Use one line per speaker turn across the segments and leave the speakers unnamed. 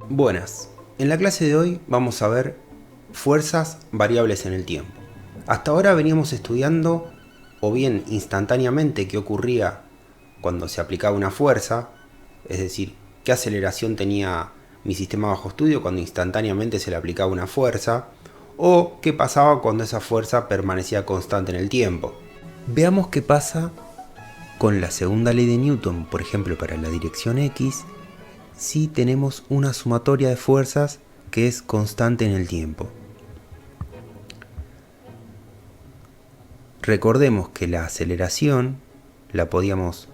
Buenas, en la clase de hoy vamos a ver fuerzas variables en el tiempo. Hasta ahora veníamos estudiando o bien instantáneamente qué ocurría cuando se aplicaba una fuerza, es decir, qué aceleración tenía mi sistema bajo estudio cuando instantáneamente se le aplicaba una fuerza, o qué pasaba cuando esa fuerza permanecía constante en el tiempo. Veamos qué pasa con la segunda ley de Newton, por ejemplo, para la dirección X, si tenemos una sumatoria de fuerzas que es constante en el tiempo. Recordemos que la aceleración la pongamos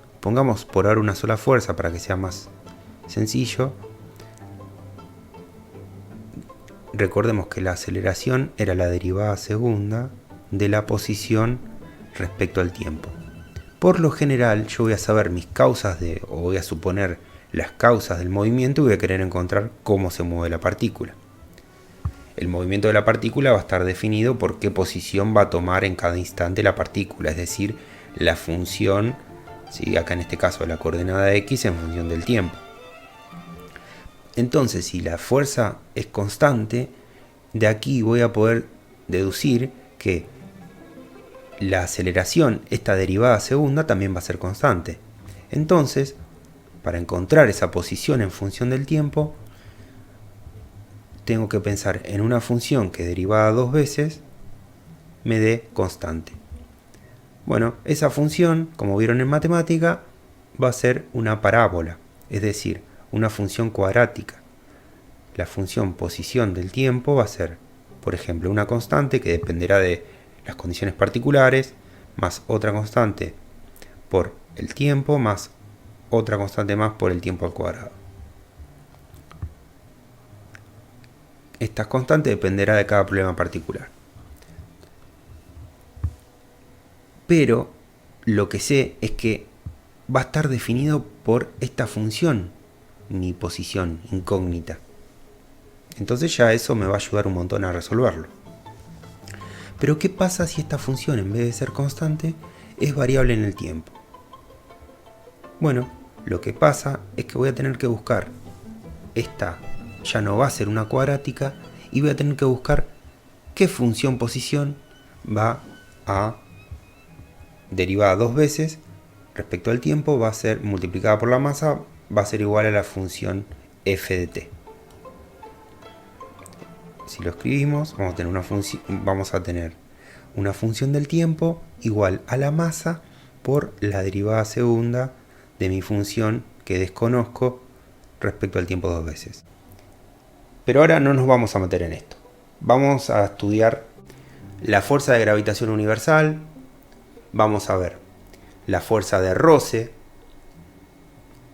por ahora una sola fuerza para que sea más sencillo. Recordemos que la aceleración era la derivada segunda de la posición respecto al tiempo. Por lo general yo voy a saber mis causas o voy a suponer las causas del movimiento y voy a querer encontrar cómo se mueve la partícula. El movimiento de la partícula va a estar definido por qué posición va a tomar en cada instante la partícula, es decir, la función, ¿sí? Acá en este caso la coordenada X en función del tiempo. Entonces, si la fuerza es constante, de aquí voy a poder deducir que la aceleración, esta derivada segunda, también va a ser constante. Entonces, para encontrar esa posición en función del tiempo, tengo que pensar en una función que derivada dos veces me dé constante. Bueno, esa función, como vieron en matemática, va a ser una parábola, es decir, una función cuadrática. La función posición del tiempo va a ser, por ejemplo, una constante que dependerá de las condiciones particulares, más otra constante por el tiempo, más otra constante más por el tiempo al cuadrado. Esta constante dependerá de cada problema particular. Pero lo que sé es que va a estar definido por esta función, mi posición incógnita. Entonces ya eso me va a ayudar un montón a resolverlo. Pero ¿qué pasa si esta función, en vez de ser constante, es variable en el tiempo? Bueno, lo que pasa es que voy a tener que buscar, esta ya no va a ser una cuadrática, y voy a tener que buscar qué función posición va a derivada dos veces respecto al tiempo, va a ser multiplicada por la masa, va a ser igual a la función f de t. Si lo escribimos, vamos a tener una función del tiempo igual a la masa por la derivada segunda de mi función que desconozco respecto al tiempo dos veces. Pero ahora no nos vamos a meter en esto. Vamos a estudiar la fuerza de gravitación universal, vamos a ver la fuerza de roce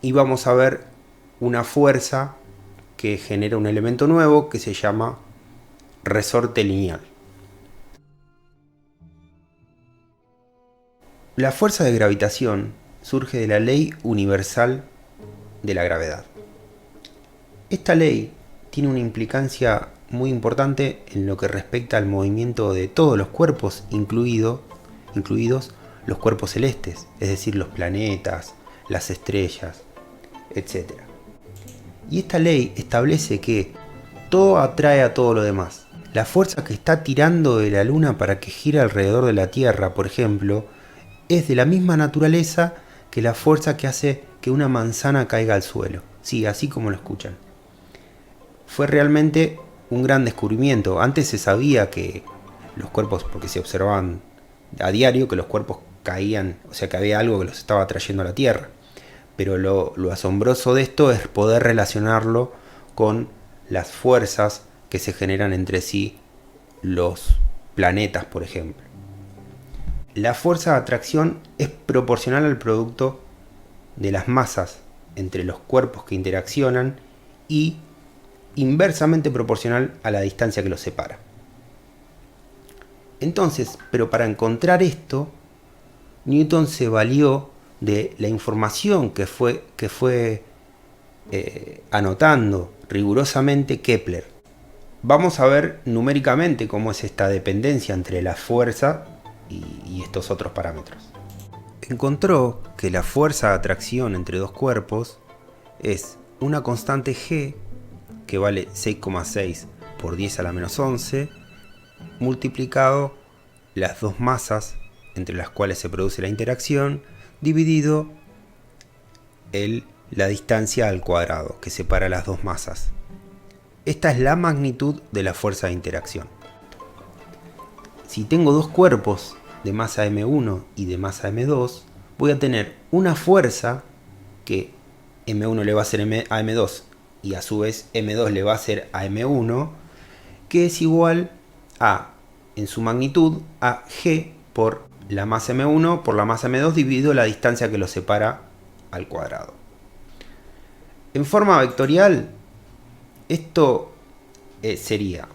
y vamos a ver una fuerza que genera un elemento nuevo que se llama resorte lineal. La fuerza de gravitación surge de la ley universal de la gravedad. Esta ley tiene una implicancia muy importante en lo que respecta al movimiento de todos los cuerpos, incluidos los cuerpos celestes, es decir, los planetas, las estrellas, etc. Y esta ley establece que todo atrae a todo lo demás. La fuerza que está tirando de la Luna para que gire alrededor de la Tierra, por ejemplo, es de la misma naturaleza que la fuerza que hace que una manzana caiga al suelo. Sí, así como lo escuchan. Fue realmente un gran descubrimiento. Antes se sabía que los cuerpos, porque se observaban a diario, que los cuerpos caían, o sea que había algo que los estaba atrayendo a la Tierra. Pero lo asombroso de esto es poder relacionarlo con las fuerzas que se generan entre sí los planetas, por ejemplo. La fuerza de atracción es proporcional al producto de las masas entre los cuerpos que interaccionan y inversamente proporcional a la distancia que los separa. Entonces, pero para encontrar esto, Newton se valió de la información que fue anotando rigurosamente Kepler. Vamos a ver numéricamente cómo es esta dependencia entre la fuerza y estos otros parámetros. Encontró que la fuerza de atracción entre dos cuerpos es una constante G que vale 6,6 por 10 a la menos 11, multiplicado las dos masas entre las cuales se produce la interacción, dividido la distancia al cuadrado que separa las dos masas. Esta es la magnitud de la fuerza de interacción. Si tengo dos cuerpos de masa m1 y de masa m2, voy a tener una fuerza que m1 le va a hacer a m2 y a su vez m2 le va a hacer a m1, que es igual a, en su magnitud, a g por la masa m1 por la masa m2 dividido la distancia que los separa al cuadrado. En forma vectorial, esto sería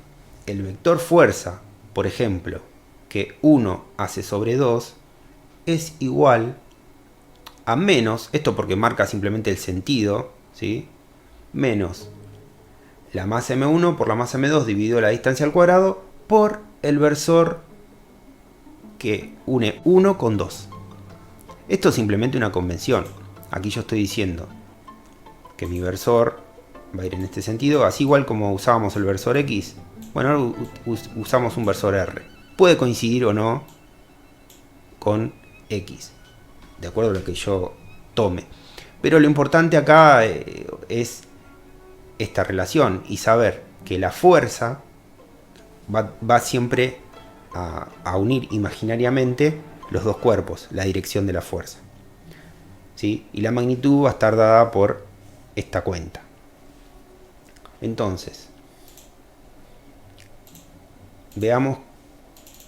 el vector fuerza, por ejemplo, que 1 hace sobre 2, es igual a menos, esto porque marca simplemente el sentido, ¿sí? Menos la masa m1 por la masa m2 dividido la distancia al cuadrado por el versor que une 1 con 2. Esto es simplemente una convención. Aquí yo estoy diciendo que mi versor va a ir en este sentido, así igual como usábamos el versor X. Bueno, ahora usamos un versor R. Puede coincidir o no con X, de acuerdo a lo que yo tome. Pero lo importante acá es esta relación y saber que la fuerza va siempre a unir imaginariamente los dos cuerpos, la dirección de la fuerza, ¿sí? Y la magnitud va a estar dada por esta cuenta. Entonces, veamos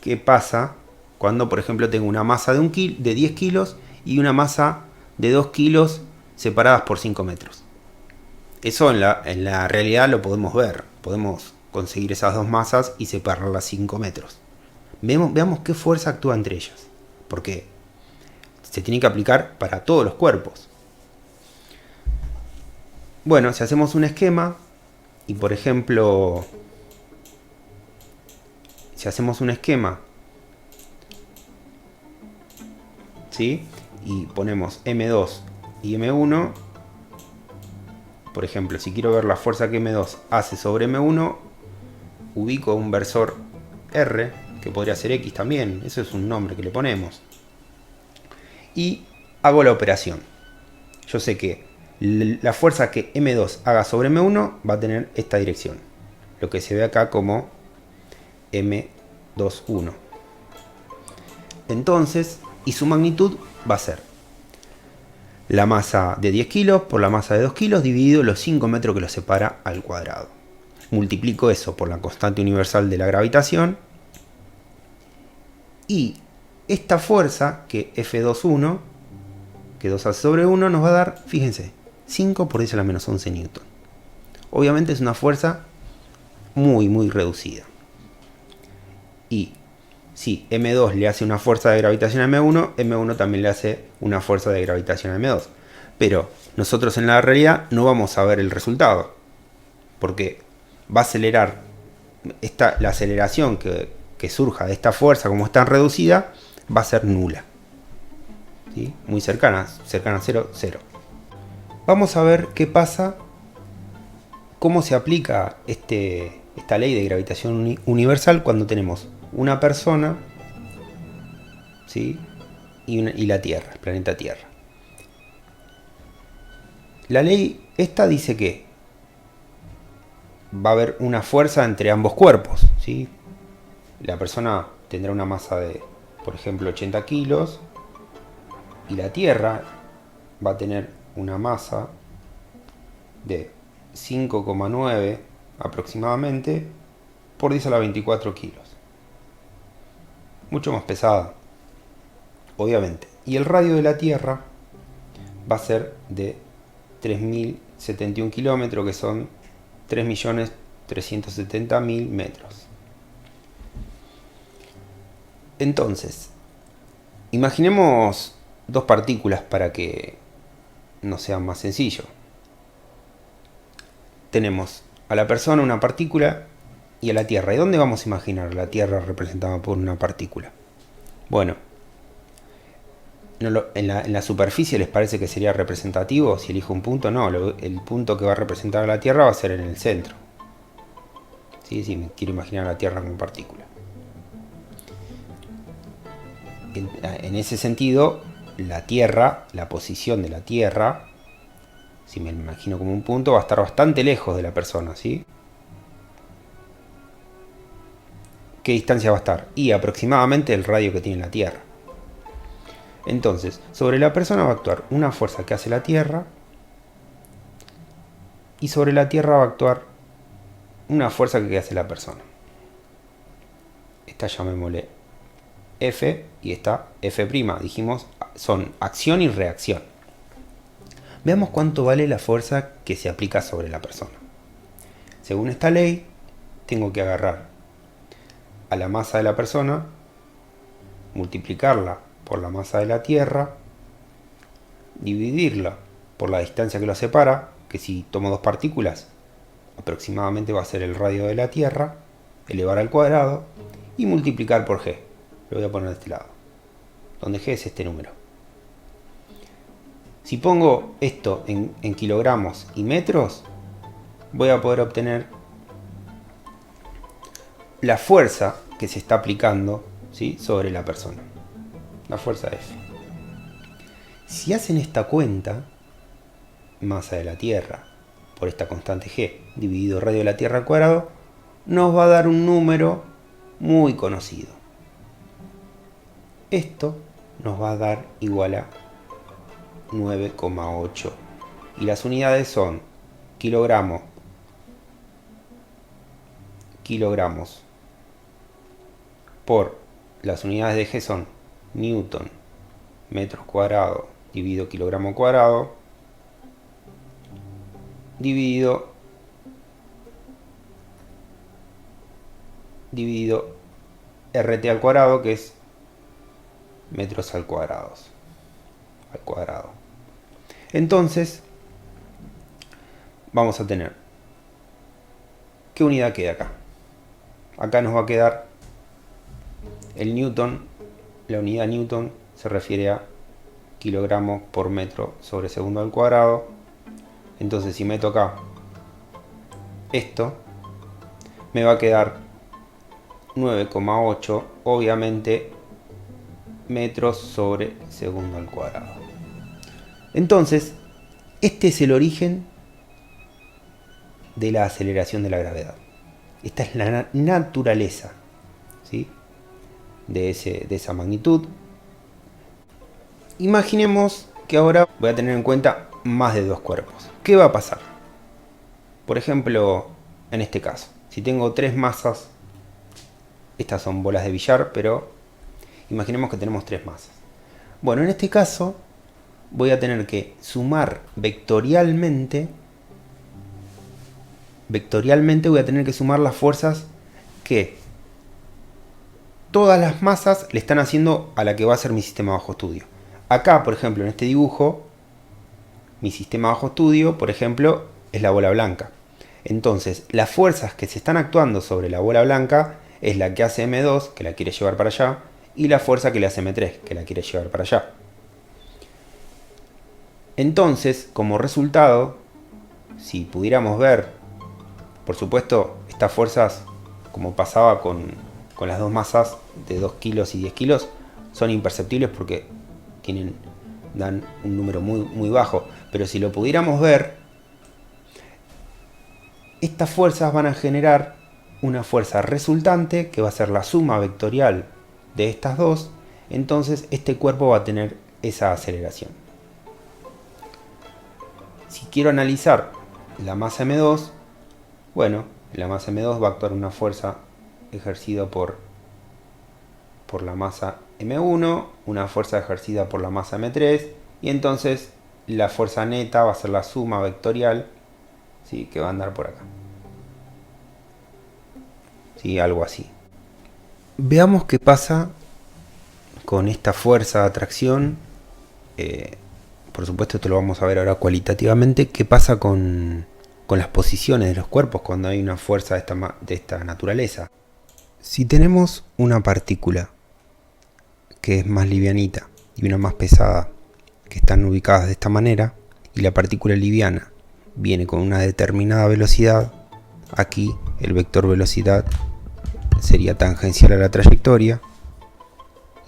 qué pasa cuando, por ejemplo, tengo una masa de 10 kilos y una masa de 2 kilos separadas por 5 metros. Eso en la realidad lo podemos ver. Podemos conseguir esas dos masas y separarlas 5 metros. Veamos qué fuerza actúa entre ellas. Porque se tiene que aplicar para todos los cuerpos. Bueno, si hacemos un esquema y, por ejemplo, si hacemos un esquema, ¿sí? Y ponemos M2 y M1, por ejemplo, si quiero ver la fuerza que M2 hace sobre M1, ubico un versor R, que podría ser X también, eso es un nombre que le ponemos, y hago la operación. Yo sé que la fuerza que M2 haga sobre M1 va a tener esta dirección, lo que se ve acá como M21. Entonces, y su magnitud va a ser la masa de 10 kilos por la masa de 2 kilos dividido los 5 metros que los separa al cuadrado. Multiplico eso por la constante universal de la gravitación y esta fuerza, que F21, que 2 hace sobre 1, nos va a dar, fíjense, 5 por 10 a la menos 11 newton. Obviamente es una fuerza muy reducida. Y si M2 le hace una fuerza de gravitación a M1, M1 también le hace una fuerza de gravitación a M2. Pero nosotros en la realidad no vamos a ver el resultado, porque va a acelerar la aceleración que surja de esta fuerza, como es tan reducida, va a ser nula, ¿sí? Muy cercana a 0, 0. Vamos a ver qué pasa, cómo se aplica esta ley de gravitación universal cuando tenemos una persona, ¿sí? y la Tierra, el planeta Tierra. La ley esta dice que va a haber una fuerza entre ambos cuerpos, ¿sí? La persona tendrá una masa de, por ejemplo, 80 kilos y la Tierra va a tener una masa de 5,9 aproximadamente por 10 a la 24 kilos. Mucho más pesada, obviamente. Y el radio de la Tierra va a ser de 3.071 kilómetros, que son 3.370.000 metros. Entonces, imaginemos dos partículas para que no sea más sencillo. Tenemos a la persona, una partícula, y a la Tierra. ¿Y dónde vamos a imaginar la Tierra representada por una partícula? Bueno, en la superficie les parece que sería representativo si elijo un punto. No, el punto que va a representar a la Tierra va a ser en el centro. ¿Sí? Si me quiero imaginar la Tierra como partícula. En ese sentido, la Tierra, la posición de la Tierra, si me imagino como un punto, va a estar bastante lejos de la persona, ¿sí? ¿Qué distancia va a estar? Y aproximadamente el radio que tiene la Tierra. Entonces, sobre la persona va a actuar una fuerza que hace la Tierra, y sobre la Tierra va a actuar una fuerza que hace la persona. Esta llamémosle F y esta F'. Dijimos, son acción y reacción. Veamos cuánto vale la fuerza que se aplica sobre la persona. Según esta ley, tengo que agarrar a la masa de la persona, multiplicarla por la masa de la Tierra, dividirla por la distancia que lo separa, que si tomo dos partículas, aproximadamente va a ser el radio de la Tierra, elevar al cuadrado y multiplicar por G. Lo voy a poner de este lado, donde G es este número. Si pongo esto en kilogramos y metros, voy a poder obtener la fuerza que se está aplicando, ¿sí?, sobre la persona. La fuerza F. Si hacen esta cuenta, masa de la Tierra por esta constante G dividido radio de la Tierra al cuadrado, nos va a dar un número muy conocido. Esto nos va a dar igual a 9,8. Y las unidades son kilogramos por las unidades de G son newton metros cuadrados dividido kilogramo cuadrado dividido RT al cuadrado, que es metros al cuadrado. Entonces vamos a tener, ¿qué unidad queda acá? Acá nos va a quedar el newton. La unidad newton se refiere a kilogramos por metro sobre segundo al cuadrado. Entonces si meto acá esto, me va a quedar 9,8, obviamente, metros sobre segundo al cuadrado. Entonces, este es el origen de la aceleración de la gravedad. Esta es la naturaleza, ¿sí?, de esa magnitud. Imaginemos que ahora voy a tener en cuenta más de dos cuerpos. ¿Qué va a pasar? Por ejemplo, en este caso, si tengo tres masas, estas son bolas de billar, pero imaginemos que tenemos tres masas. Bueno, en este caso voy a tener que sumar vectorialmente voy a tener que sumar las fuerzas que todas las masas le están haciendo a la que va a ser mi sistema bajo estudio. Acá, por ejemplo, en este dibujo, mi sistema bajo estudio, por ejemplo, es la bola blanca. Entonces, las fuerzas que se están actuando sobre la bola blanca es la que hace M2, que la quiere llevar para allá, y la fuerza que le hace M3, que la quiere llevar para allá. Entonces, como resultado, si pudiéramos ver, por supuesto, estas fuerzas, como pasaba con las dos masas de 2 kilos y 10 kilos, son imperceptibles porque dan un número muy bajo. Pero si lo pudiéramos ver, estas fuerzas van a generar una fuerza resultante que va a ser la suma vectorial de estas dos. Entonces este cuerpo va a tener esa aceleración. Si quiero analizar la masa M2, bueno, la masa M2 va a actuar una fuerza ejercida por la masa M1, una fuerza ejercida por la masa M3, y entonces la fuerza neta va a ser la suma vectorial, ¿sí?, que va a andar por acá. ¿Sí? Algo así. Veamos qué pasa con esta fuerza de atracción. Por supuesto, esto lo vamos a ver ahora cualitativamente. ¿Qué pasa con las posiciones de los cuerpos cuando hay una fuerza de esta naturaleza? Si tenemos una partícula que es más livianita y una más pesada, que están ubicadas de esta manera, y la partícula liviana viene con una determinada velocidad, aquí el vector velocidad sería tangencial a la trayectoria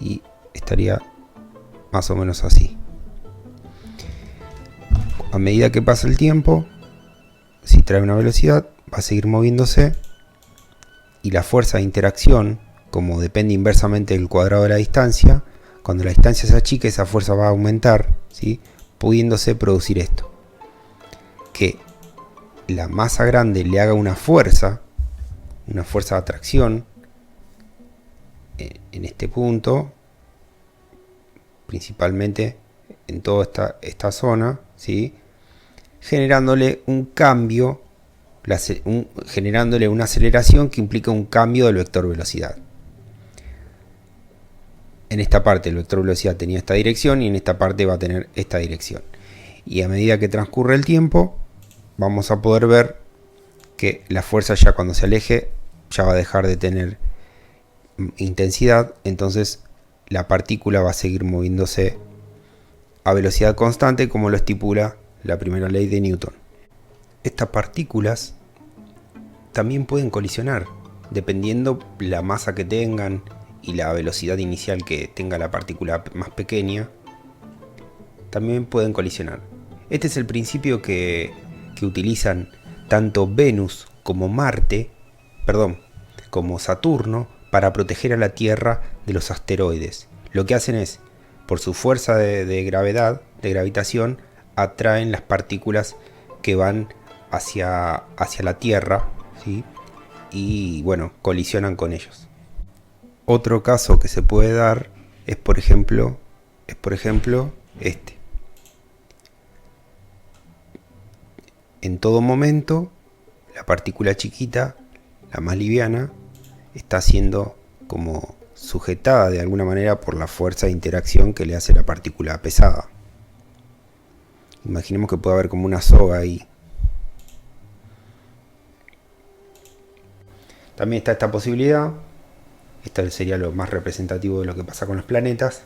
y estaría más o menos así. A medida que pasa el tiempo, si trae una velocidad, va a seguir moviéndose, y la fuerza de interacción, como depende inversamente del cuadrado de la distancia, cuando la distancia se achique, esa fuerza va a aumentar, ¿sí? Pudiéndose producir esto, que la masa grande le haga una fuerza de atracción en este punto, principalmente en toda esta zona, ¿sí? Generándole un cambio, generándole una aceleración que implica un cambio del vector velocidad. En esta parte el vector velocidad tenía esta dirección y en esta parte va a tener esta dirección. Y a medida que transcurre el tiempo, vamos a poder ver que la fuerza ya cuando se aleje ya va a dejar de tener intensidad, entonces la partícula va a seguir moviéndose a velocidad constante como lo estipula la primera ley de Newton. Estas partículas también pueden colisionar, dependiendo la masa que tengan y la velocidad inicial que tenga la partícula más pequeña, también pueden colisionar. Este es el principio que utilizan tanto Venus como como Saturno, para proteger a la Tierra de los asteroides. Lo que hacen es, por su fuerza de gravedad, de gravitación, atraen las partículas que van hacia la Tierra, ¿sí? Y bueno, colisionan con ellos. Otro caso que se puede dar es por ejemplo este. En todo momento, la partícula chiquita, la más liviana, está siendo como sujetada de alguna manera por la fuerza de interacción que le hace la partícula pesada. Imaginemos que puede haber como una soga ahí. También está esta posibilidad. Esto sería lo más representativo de lo que pasa con los planetas.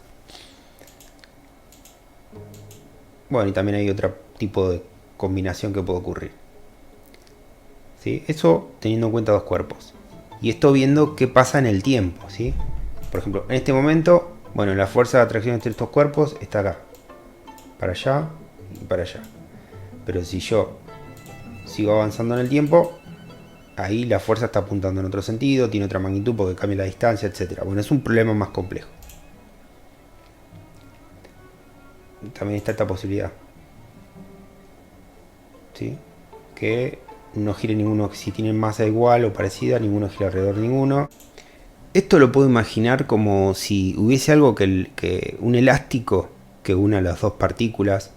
Bueno, y también hay otro tipo de combinación que puede ocurrir, ¿sí? Eso teniendo en cuenta dos cuerpos. Y esto viendo qué pasa en el tiempo, ¿sí? Por ejemplo, en este momento, bueno, la fuerza de atracción entre estos cuerpos está acá, para allá y para allá. Pero si yo sigo avanzando en el tiempo, ahí la fuerza está apuntando en otro sentido, tiene otra magnitud porque cambia la distancia, etc. Bueno, es un problema más complejo. También está esta posibilidad, ¿sí? Que no gire ninguno, si tienen masa igual o parecida, ninguno gira alrededor de ninguno. Esto lo puedo imaginar como si hubiese algo que un elástico que una las dos partículas,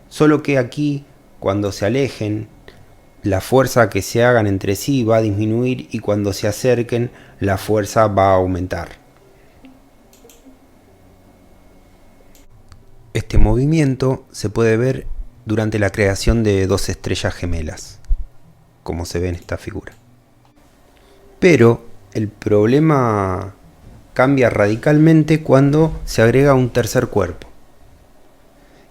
solo que aquí, cuando se alejen, la fuerza que se hagan entre sí va a disminuir y cuando se acerquen, la fuerza va a aumentar. Este movimiento se puede ver durante la creación de dos estrellas gemelas, como se ve en esta figura. Pero el problema cambia radicalmente cuando se agrega un tercer cuerpo.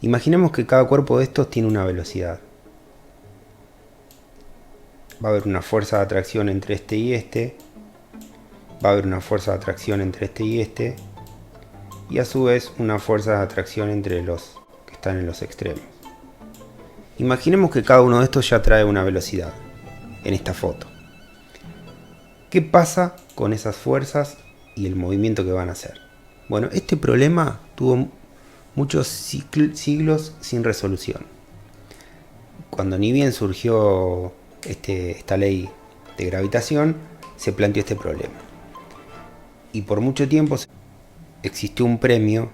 Imaginemos que cada cuerpo de estos tiene una velocidad. Va a haber una fuerza de atracción entre este y este. Va a haber una fuerza de atracción entre este y este. Y a su vez una fuerza de atracción entre los que están en los extremos. Imaginemos que cada uno de estos ya trae una velocidad en esta foto. ¿Qué pasa con esas fuerzas y el movimiento que van a hacer? Bueno, este problema tuvo muchos siglos sin resolución. Cuando ni bien surgió esta ley de gravitación, se planteó este problema. Y por mucho tiempo existió un premio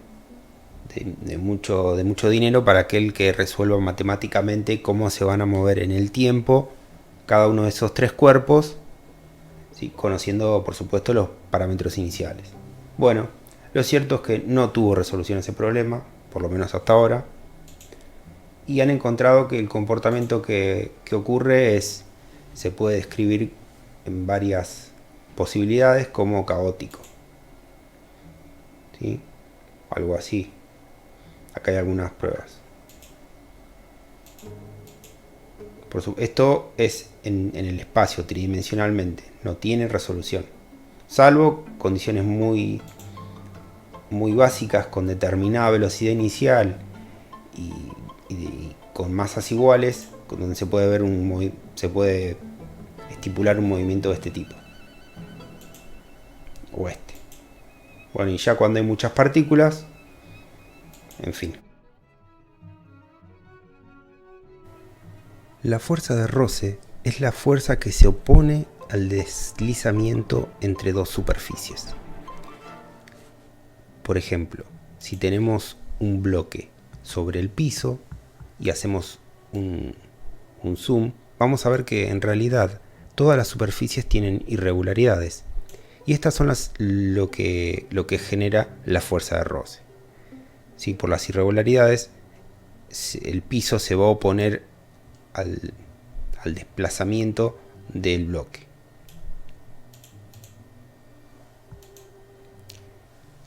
de mucho dinero para aquel que resuelva matemáticamente cómo se van a mover en el tiempo cada uno de esos tres cuerpos, ¿sí? Conociendo por supuesto los parámetros iniciales. Bueno, lo cierto es que no tuvo resolución ese problema, por lo menos hasta ahora, y han encontrado que el comportamiento que ocurre se puede describir en varias posibilidades como caótico, ¿sí? Algo así. Acá hay algunas pruebas. Esto es en el espacio tridimensionalmente, no tiene resolución, salvo condiciones muy básicas con determinada velocidad inicial y con masas iguales, donde se puede ver se puede estipular un movimiento de este tipo o este. Bueno, y ya cuando hay muchas partículas, en fin. La fuerza de roce es la fuerza que se opone al deslizamiento entre dos superficies. Por ejemplo, si tenemos un bloque sobre el piso y hacemos un zoom, vamos a ver que en realidad todas las superficies tienen irregularidades. Y estas son lo que genera la fuerza de roce. ¿Sí? Por las irregularidades, el piso se va a oponer al desplazamiento del bloque.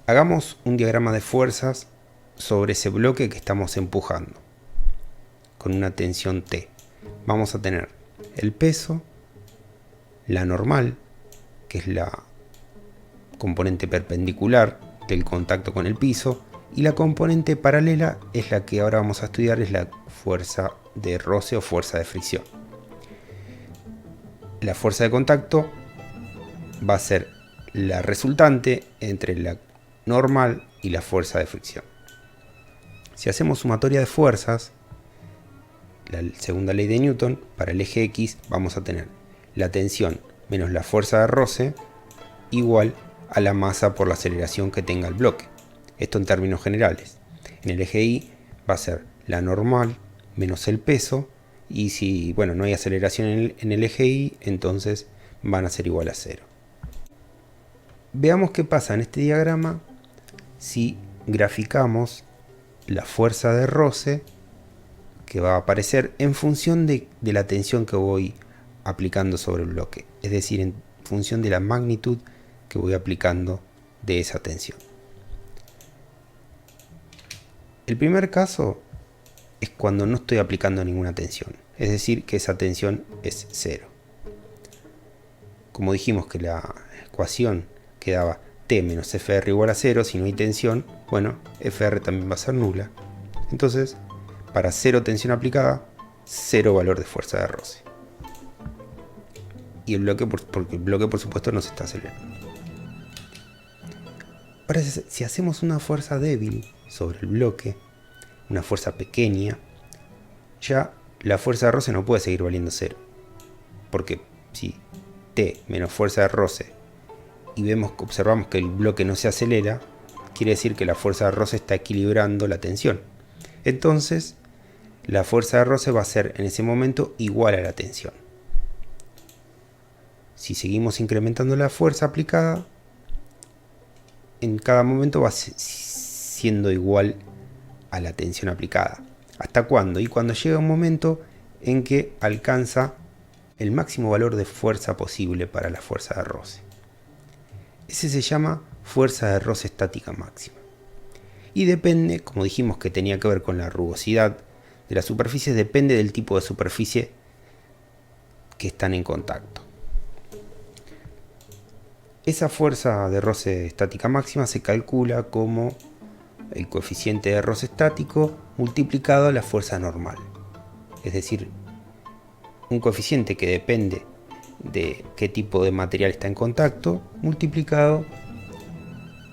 Hagamos un diagrama de fuerzas sobre ese bloque que estamos empujando con una tensión T. Vamos a tener el peso, la normal, que es la componente perpendicular del contacto con el piso, y la componente paralela es la que ahora vamos a estudiar, es la fuerza de roce o fuerza de fricción. La fuerza de contacto va a ser la resultante entre la normal y la fuerza de fricción. Si hacemos sumatoria de fuerzas, la segunda ley de Newton, para el eje X vamos a tener la tensión menos la fuerza de roce igual a la masa por la aceleración que tenga el bloque. Esto en términos generales. En el eje Y va a ser la normal menos el peso, y si no hay aceleración en el eje Y, entonces van a ser igual a 0. Veamos qué pasa en este diagrama si graficamos la fuerza de roce que va a aparecer en función de la tensión que voy aplicando sobre el bloque, es decir, en función de la magnitud que voy aplicando de esa tensión. El primer caso es cuando no estoy aplicando ninguna tensión, es decir, que esa tensión es 0. Como dijimos que la ecuación quedaba T menos Fr igual a 0, si no hay tensión, Fr también va a ser nula. Entonces, para 0 tensión aplicada, 0 valor de fuerza de roce. Y el bloque, porque el bloque por supuesto no se está acelerando. Ahora, si hacemos una fuerza débil sobre el bloque, una fuerza pequeña, ya la fuerza de roce no puede seguir valiendo 0. Porque si T menos fuerza de roce y observamos que el bloque no se acelera, quiere decir que la fuerza de roce está equilibrando la tensión. Entonces, la fuerza de roce va a ser en ese momento igual a la tensión. Si seguimos incrementando la fuerza aplicada, en cada momento va siendo igual a la tensión aplicada. ¿Hasta cuándo? Y cuando llega un momento en que alcanza el máximo valor de fuerza posible para la fuerza de roce. Ese se llama fuerza de roce estática máxima. Y depende, como dijimos que tenía que ver con la rugosidad de las superficies, depende del tipo de superficie que están en contacto. Esa fuerza de roce estática máxima se calcula como el coeficiente de roce estático multiplicado a la fuerza normal. Es decir, un coeficiente que depende de qué tipo de material está en contacto, multiplicado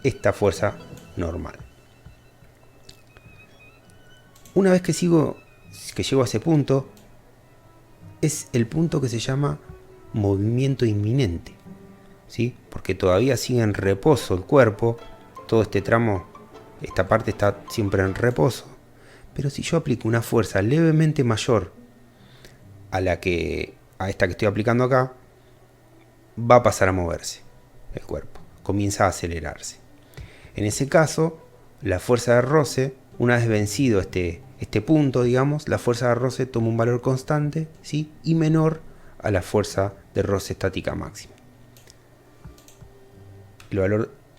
esta fuerza normal. Una vez que llego a ese punto, es el punto que se llama movimiento inminente, ¿sí? Porque todavía sigue en reposo el cuerpo, todo este tramo, esta parte está siempre en reposo, pero si yo aplico una fuerza levemente mayor a esta que estoy aplicando acá, va a pasar a moverse el cuerpo, comienza a acelerarse. En ese caso, la fuerza de roce, una vez vencido este punto, digamos, la fuerza de roce toma un valor constante, ¿sí? Y menor a la fuerza de roce estática máxima.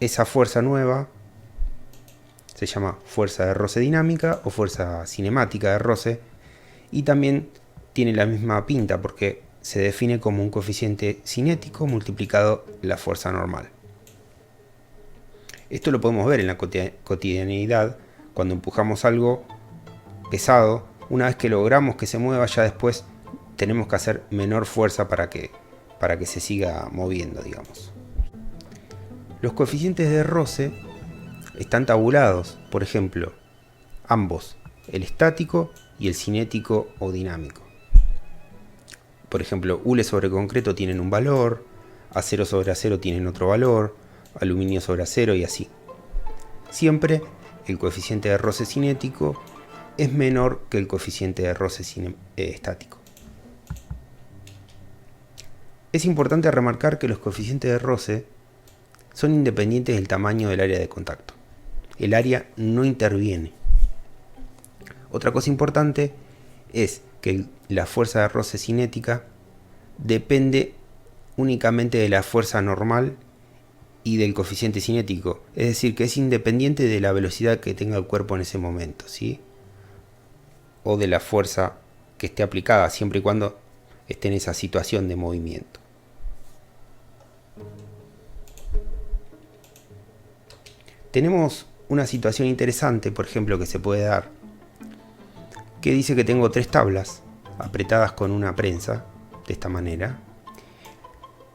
Esa fuerza nueva Se llama fuerza de roce dinámica o fuerza cinemática de roce, y también tiene la misma pinta porque se define como un coeficiente cinético multiplicado la fuerza normal. Esto lo podemos ver en la cotidianeidad cuando empujamos algo pesado. Una vez que logramos que se mueva, ya después tenemos que hacer menor fuerza para que se siga moviendo, digamos. Los coeficientes de roce están tabulados, por ejemplo, ambos, el estático y el cinético o dinámico. Por ejemplo, hule sobre concreto tienen un valor, acero sobre acero tienen otro valor, aluminio sobre acero y así. Siempre el coeficiente de roce cinético es menor que el coeficiente de roce estático. Es importante remarcar que los coeficientes de roce son independientes del tamaño del área de contacto. El área no interviene. Otra cosa importante es que la fuerza de roce cinética depende únicamente de la fuerza normal y del coeficiente cinético, es decir, que es independiente de la velocidad que tenga el cuerpo en ese momento, ¿sí? O de la fuerza que esté aplicada, siempre y cuando esté en esa situación de movimiento. Tenemos una situación interesante, por ejemplo, que se puede dar, que dice que tengo 3 tablas apretadas con una prensa, de esta manera.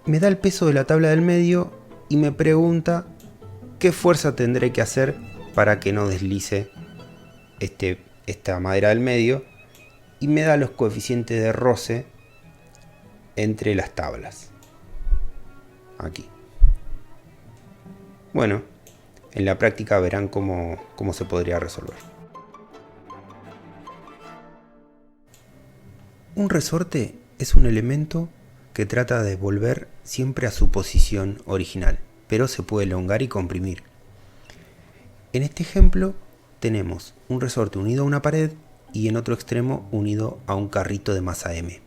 Me da el peso de la tabla del medio y me pregunta qué fuerza tendré que hacer para que no deslice esta madera del medio, y me da los coeficientes de roce entre las tablas. Aquí. Bueno, en la práctica verán cómo se podría resolver. Un resorte es un elemento que trata de volver siempre a su posición original, pero se puede elongar y comprimir. En este ejemplo tenemos un resorte unido a una pared y en otro extremo unido a un carrito de masa M.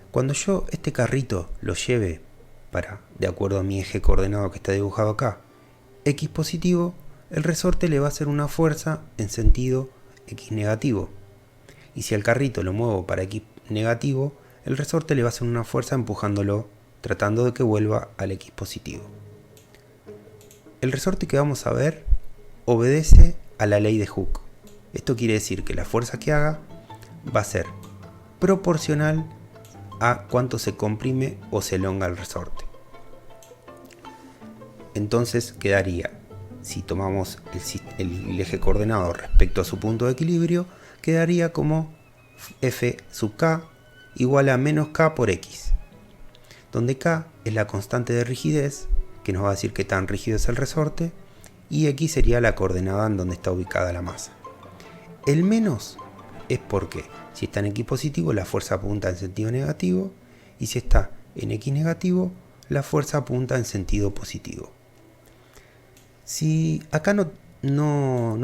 Cuando yo este carrito lo lleve de acuerdo a mi eje coordenado que está dibujado acá, X positivo, el resorte le va a hacer una fuerza en sentido X negativo. Y si al carrito lo muevo para X negativo, el resorte le va a hacer una fuerza empujándolo, tratando de que vuelva al X positivo. El resorte que vamos a ver obedece a la ley de Hooke. Esto quiere decir que la fuerza que haga va a ser proporcional a cuánto se comprime o se elonga el resorte. Entonces quedaría, si tomamos el eje coordenado respecto a su punto de equilibrio, quedaría como F sub K igual a menos K por X, donde K es la constante de rigidez, que nos va a decir qué tan rígido es el resorte, y X sería la coordenada en donde está ubicada la masa. El menos es porque si está en X positivo la fuerza apunta en sentido negativo, y si está en X negativo la fuerza apunta en sentido positivo. Si acá no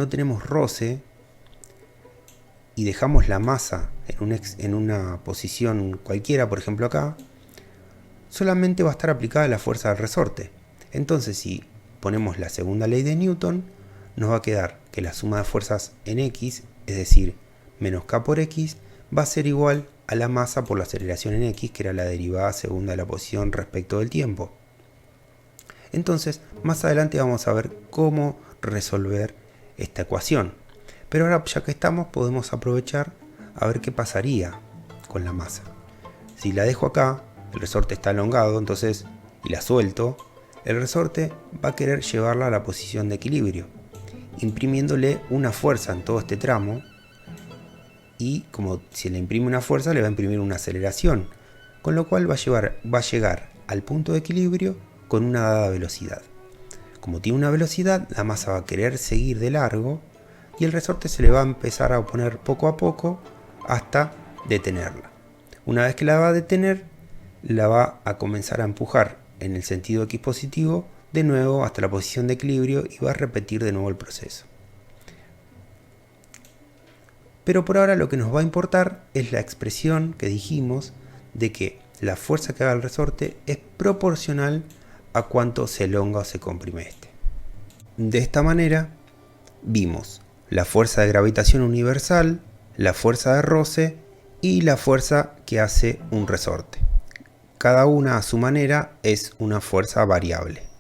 tenemos roce y dejamos la masa en una posición cualquiera, por ejemplo acá, solamente va a estar aplicada la fuerza del resorte. Entonces, si ponemos la segunda ley de Newton, nos va a quedar que la suma de fuerzas en X, es decir, menos K por X, va a ser igual a la masa por la aceleración en X, que era la derivada segunda de la posición respecto del tiempo. Entonces, más adelante vamos a ver cómo resolver esta ecuación. Pero ahora, ya que estamos, podemos aprovechar a ver qué pasaría con la masa. Si la dejo acá, el resorte está elongado, entonces, y la suelto, el resorte va a querer llevarla a la posición de equilibrio, imprimiéndole una fuerza en todo este tramo, y como si le imprime una fuerza, le va a imprimir una aceleración, con lo cual va a llegar al punto de equilibrio con una dada velocidad. Como tiene una velocidad, la masa va a querer seguir de largo y el resorte se le va a empezar a oponer poco a poco hasta detenerla. Una vez que la va a detener, la va a comenzar a empujar en el sentido X positivo de nuevo hasta la posición de equilibrio y va a repetir de nuevo el proceso. Pero por ahora lo que nos va a importar es la expresión que dijimos de que la fuerza que haga el resorte es proporcional a cuánto se elonga o se comprime este. De esta manera vimos la fuerza de gravitación universal, la fuerza de roce y la fuerza que hace un resorte. Cada una a su manera es una fuerza variable.